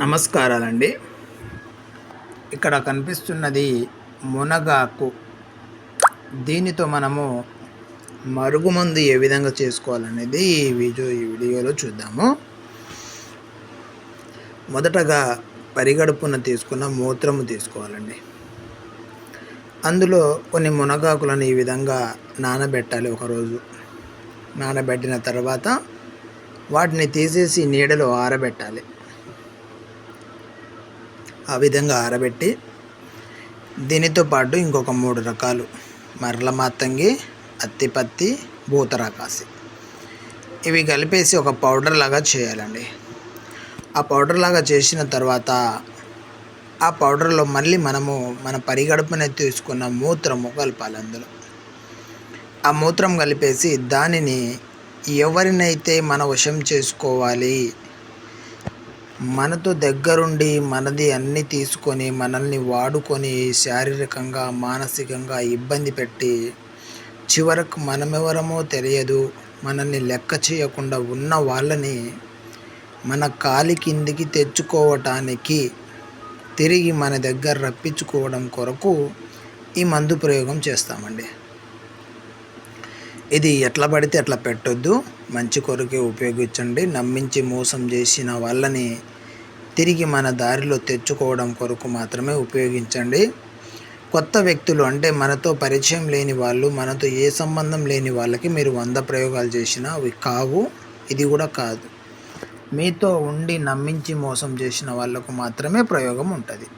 నమస్కారాలండి. ఇక్కడ కనిపిస్తున్నది మునగాకు. దీనితో మనము మరుగుమందు ఏ విధంగా చేసుకోవాలనేది ఈ వీడియోలో చూద్దాము. మొదటగా పరిగడుపున తీసుకున్న మూత్రము తీసుకోవాలండి. అందులో కొన్ని మునగాకులను ఈ విధంగా నానబెట్టాలి. ఒకరోజు నానబెట్టిన తర్వాత వాటిని తీసేసి నీడలో ఆరబెట్టాలి. ఆ విధంగా ఆరబెట్టి దీనితో పాటు ఇంకొక 3 రకాలు మరల మాతంగి, అత్తిపత్తి, భూతరాకాసి ఇవి కలిపేసి ఒక పౌడర్ లాగా చేయాలండి. ఆ పౌడర్ లాగా చేసిన తర్వాత ఆ పౌడర్లో మళ్ళీ మనము మన పరిగడుపున తీసుకున్న మూత్రము కలపాలి. అందులో ఆ మూత్రం కలిపేసి దానిని ఎవరినైతే మన వశం చేసుకోవాలి, మనతో దగ్గరుండి మనది అన్నీ తీసుకొని మనల్ని వాడుకొని శారీరకంగా మానసికంగా ఇబ్బంది పెట్టి చివరకు మనమెవరమో తెలియదు మనల్ని లెక్క చేయకుండా ఉన్న వాళ్ళని మన కాలి కిందికి తెచ్చుకోవటానికి తిరిగి మన దగ్గర రప్పించుకోవడం కొరకు ఈ మందు ప్రయోగం చేస్తామండి. ఇది ఎట్లా పడితే అట్లా పెట్టొద్దు, మంచి కొరకే ఉపయోగించండి. నమ్మించి మోసం చేసిన వాళ్ళని తిరిగి మన దారిలో తెచ్చుకోవడం కొరకు మాత్రమే ఉపయోగించండి. కొత్త వ్యక్తులు అంటే మనతో పరిచయం లేని వాళ్ళు, మనతో ఏ సంబంధం లేని వాళ్ళకి మీరు 100 ప్రయోగాలు చేసినా అవి కావు. ఇది కూడా కాదు. మీతో ఉండి నమ్మించి మోసం చేసిన వాళ్ళకు మాత్రమే ప్రయోగం ఉంటుంది.